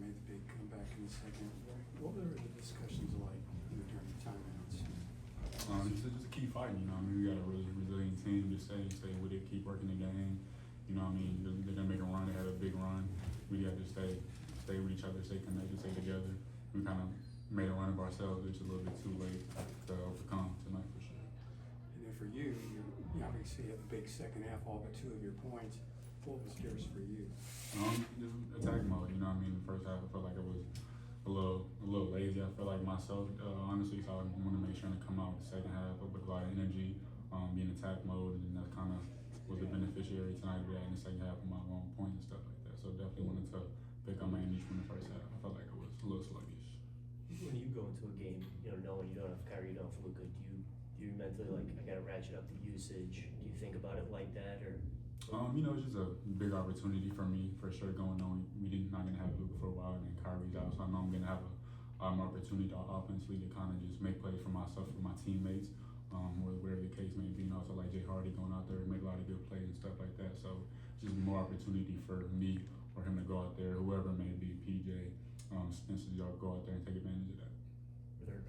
made the big comeback in the second. What were the discussions like during the timeouts? Just to keep fighting, we got a really resilient team. Just stay with it, keep working the game. They're gonna make a run. They had a big run. We got to stay with each other, stay connected, stay together. We kind of made a run of ourselves, which is a little bit too late to overcome tonight for sure. And then for you, you obviously have a big second half, all but 2 of your points. What was yours for you? Just attack mode. The first half I felt like it was a little lazy. I felt like myself, honestly, so I want to make sure to come out the second half with a lot of energy, be in attack mode, and that kind of was a beneficiary tonight of that in the second half of my long points and stuff like that. So definitely wanted to pick up my energy from the first half. I felt like it was a little sluggish. When you go into a game, knowing you don't have Kyrie, you don't have Luka, do you mentally I gotta ratchet up the usage? Do you think about it like that, or? It's just a big opportunity for me for sure going on. Not gonna have Luka for a while, and then Kyrie's out, so I know I'm gonna have a more opportunity offensively to kind of just make plays for myself, for my teammates, whatever the case may be. Also like Jay Hardy going out there and make a lot of good plays and stuff like that. So just more opportunity for me or him to go out there, whoever it may be, PJ, Spencer, y'all go out there and take advantage of that.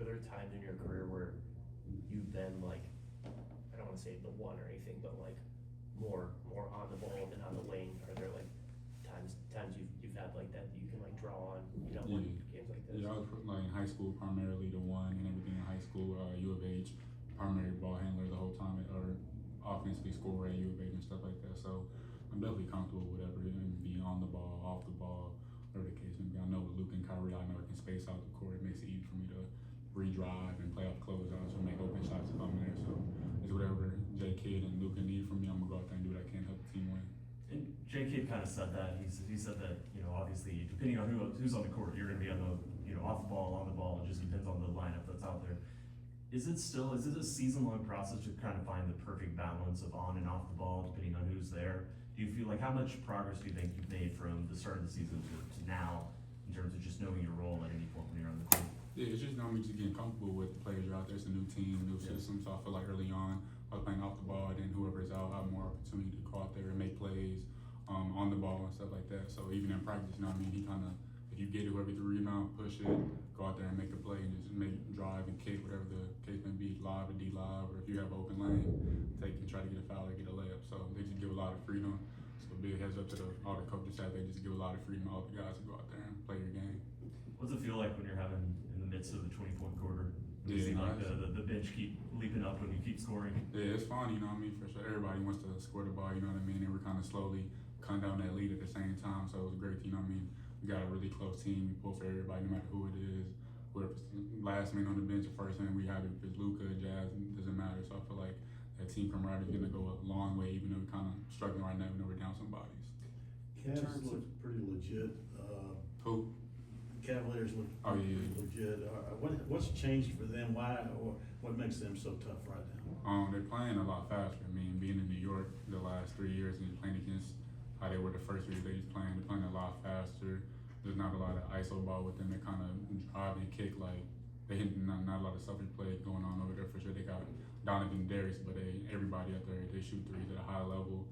Are there times in your career where you've been I don't want to say the one or anything, but more on the ball than on the wing? Are there times you've had like that you can draw on, Yeah. games like this? Yeah, I was in high school primarily the one and everything in high school, U of H, primary ball handler the whole time, or offensively scorer at U of H and stuff like that. So I'm definitely comfortable with whatever, be on the ball, off the ball, whatever the case may be. I know with Luke and Kyrie, I know I can space out the court. It makes it easy for me to re-drive and play off closeouts or make open shots if I'm there. So it's whatever J Kidd and Luka need from me, I'm gonna go out there and do what I can to help the team win. And J Kidd kind of said that. He said that, obviously depending on who's on the court, you're gonna be on the off the ball, on the ball. It just depends on the lineup that's out there. Is it a season-long process to kind of find the perfect balance of on and off the ball, depending on who's there? Do you feel how much progress do you think you've made from the start of the season to now in terms of just knowing your role at any point when you're on the court? Yeah, it's just just getting comfortable with the players are out there. It's a new team, new system. So I feel like early on, I was playing off the ball, then whoever's out, I have more opportunity to go out there and make plays on the ball and stuff like that. So even in practice, he kind of, if you get it, whoever the rebound, push it, go out there and make a play and just drive and kick, whatever the case may be, live or D-live, or if you have open lane, take and try to get a foul or get a layup. So they just give a lot of freedom. So big heads up to all the coaches staff. They just give a lot of freedom to all the guys to go out there and play your game. What's it feel like when you're having in the midst of the 20-point quarter? You see the bench keep leaping up when you keep scoring. Yeah, it's fun, for sure. Everybody wants to score the ball, and we're kind of slowly cutting down that lead at the same time. So it was great, we got a really close team. We pull for everybody, no matter who it is. Whoever's last man on the bench or first man, we have it. If it's Luka, Jazz, it doesn't matter. So I feel like that team camaraderie is going to go a long way, even though we're kind of struggling right now. We know we're down some bodies. Cavs look pretty legit. Who? Cavaliers look pretty legit. What's changed for them? Why? Or what makes them so tough right now? They're playing a lot faster. Being in New York the last 3 years and playing against how they were the first 3 years they're playing a lot faster. There's not a lot of ISO ball with them. They kind of drive and kick they hit not a lot of selfish play going on over there for sure. They got Donovan Darius, but everybody out there, they shoot threes at a high level.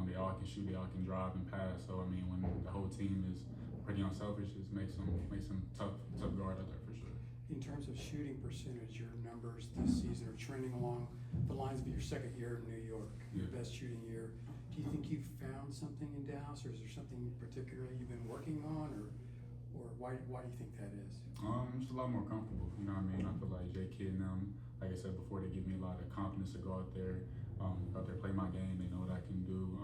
They all can shoot, they all can drive and pass. So when the whole team is pretty unselfish, it makes them tough guard out there for sure. In terms of shooting percentage, your numbers this season are trending along the lines of your second year in New York, your best shooting year. Do you think you've found something in Dallas, or is there something particular you've been working on, or why do you think that is? Just a lot more comfortable. I feel like J Kidd and them, like I said before, they give me a lot of confidence to go out there, play my game. They know what I can do.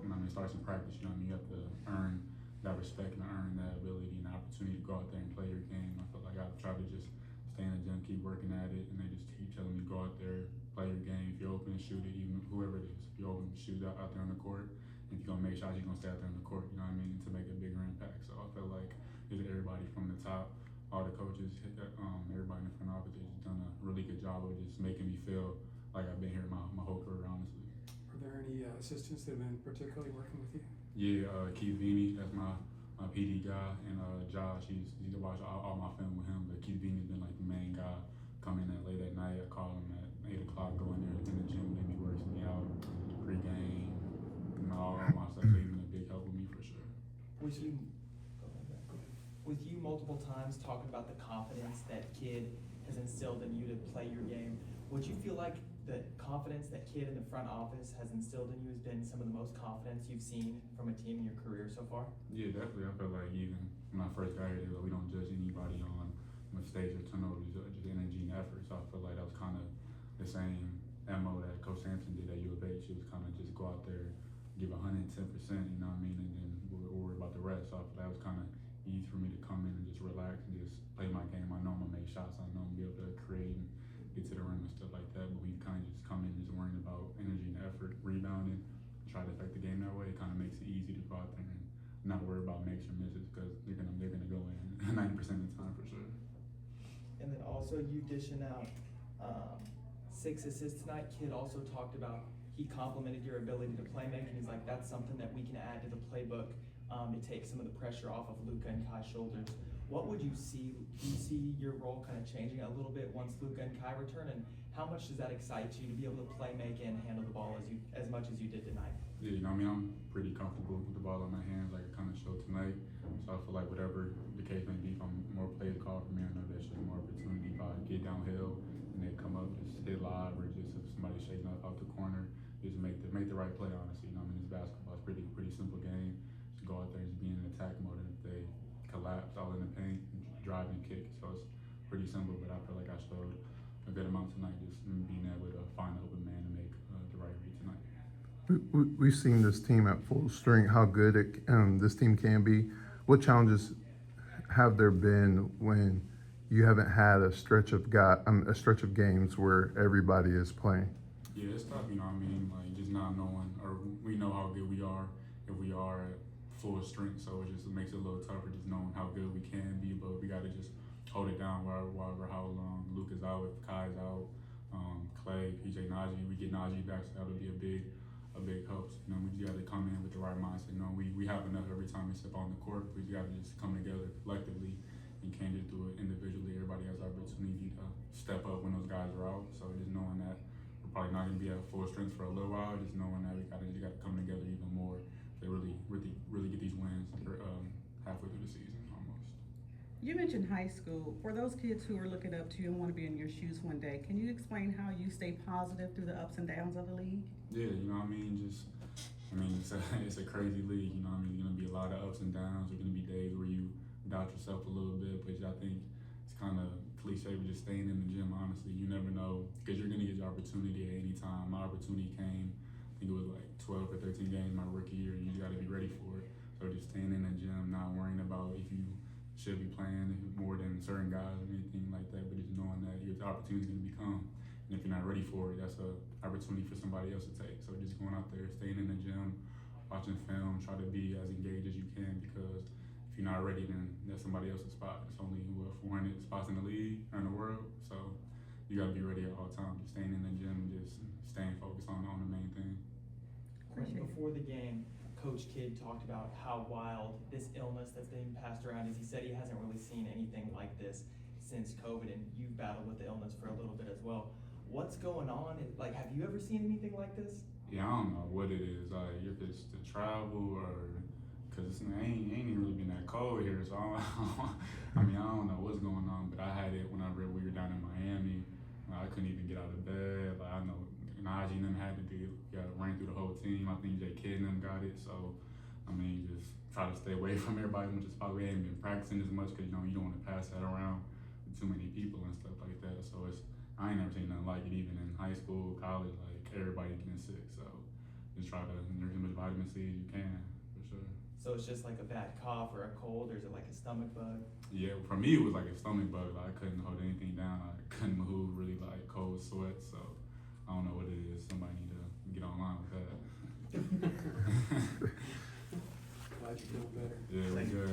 It starts in practice. You have to earn that respect and earn that ability and the opportunity to go out there and play your game. I feel like I've tried to just stay in the gym, keep working at it, and they just keep telling me go out there, play your game. If you're open, shoot it. Even whoever it is, if you're open, shoot out there on the court. If you're gonna make shots, you're gonna stay out there on the court. To make a bigger impact. So I feel like everybody from the top, all the coaches, everybody in the front office, has done a really good job of just making me feel like I've been here my whole career, honestly. Are there any assistants that have been particularly working with you? Yeah, Keith Veeney, that's my PD guy, and Josh, he's watched all my film with him. But Keith Veeney's been the main guy. Come in late at night, I call him at 8 o'clock, go in there in the gym, then he works me out pre-game, all my stuff. So he's been a big help with me for sure. We've seen with you multiple times talking about the confidence that kid has instilled in you to play your game, would you feel like the confidence that kid in the front office has instilled in you has been some of the most confidence you've seen from a team in your career so far? Yeah, definitely. I feel like even when I first got here, we don't judge anybody on mistakes or turnovers, just energy and effort. So I feel like that was kind of the same MO that Coach Sampson did at U of H. It was kind of just go out there, give 110%, you know what I mean, and then we'll worry about the rest. So I feel that was kind of easy for me to come in and just relax and just play my game. I know I'm gonna make shots. I know I'm gonna be able to create and get to the rim and stuff like that. But we kind of just come in just worrying about energy and effort, rebounding, try to affect the game that way. It kind of makes it easy to go out there and not worry about makes or misses because they're gonna go in 90% of the time for sure. And then also you dishing out 6 assists tonight. Kid also talked about, he complimented your ability to play make, and he's like, that's something that we can add to the playbook to take some of the pressure off of Luka and Kai's shoulders. What would you see? Do you see your role kind of changing a little bit once Luka and Kai return, and how much does that excite you to be able to play make and handle the ball as much as you did tonight? Yeah, you know what I mean, I'm pretty comfortable with the ball in my hands, like I kind of showed tonight. So I feel like whatever the case may be, if I'm more plays called for me, I know that's just more opportunity. If I get downhill and they come up, just hit live, or just if somebody's shaking up out the corner, just make the right play. Honestly, you know what I mean, it's basketball. It's pretty simple game. Just go out there and just be in attack mode. And if they collapse all in the paint, drive and kick. So it's pretty simple, but I feel like I showed a good amount tonight, just being able to find the open man and make the right read tonight. We've seen this team at full strength, how good this team can be. What challenges have there been when you haven't had a stretch of games where everybody is playing? Yeah, it's tough, you know what I mean? Like just not knowing, or we know how good we are if we are at full strength, so it just makes it a little tougher just knowing how good we can be, but we gotta just hold it down while how long Luke is out, if Kai's out, Clay, PJ, Najee, we get Najee back, so that'll be a big help. You know, we just gotta come in with the right mindset. You know, we have enough every time we step on the court. We gotta just come together collectively and can't just do it individually. Everybody has the opportunity to step up when those guys are out. So just knowing that we're probably not gonna be at full strength for a little while, just knowing that we gotta come together even more to really get these wins halfway through the season almost. You mentioned high school. For those kids who are looking up to you and want to be in your shoes one day, can you explain how you stay positive through the ups and downs of the league? Yeah, you know what I mean? It's a crazy league, you know what I mean? There's gonna be a lot of ups and downs. There's gonna be days where you doubt yourself a little bit, but I think it's kind of cliche with just staying in the gym, honestly. You never know, because you're gonna get your opportunity at any time. My opportunity came, I think it was like 12 or 13 games my rookie year, and you gotta be ready for it. So just staying in the gym, not worrying about if you should be playing more than certain guys or anything like that, but just knowing that your opportunity is gonna become. And if you're not ready for it, that's an opportunity for somebody else to take. So just going out there, staying in the gym, watching film, try to be as engaged as you can, because if you're not ready, then that's somebody else's spot. It's only 400 spots in the league or in the world, so you gotta be ready at all times. Just staying in the gym, just staying focused on the main thing. Before the game, Coach Kidd talked about how wild this illness that's being passed around is. He said he hasn't really seen anything like this since COVID, and you've battled with the illness for a little bit as well. What's going on? Like, have you ever seen anything like this? Yeah, I don't know what it is. Like, if it's the travel or because it ain't even really been that cold here, so I don't know what's going on. But I had it whenever we were down in Miami. I couldn't even get out of bed. Like, I know Najee and them had to ran through the whole team. I think J. Kidd and them got it. So just try to stay away from everybody as much as possible. We ain't been practicing as much because you don't want to pass that around with too many people and stuff like that. So I ain't never seen nothing like it, even in high school, college, like everybody getting sick. So just try to drink as much vitamin C as you can, for sure. So it's just like a bad cough or a cold, or is it like a stomach bug? Yeah, for me it was like a stomach bug. Like I couldn't hold anything down. I couldn't move, really like cold sweat. So I don't know what it is. Somebody need to get online with that. Glad you feel better. Yeah, we good.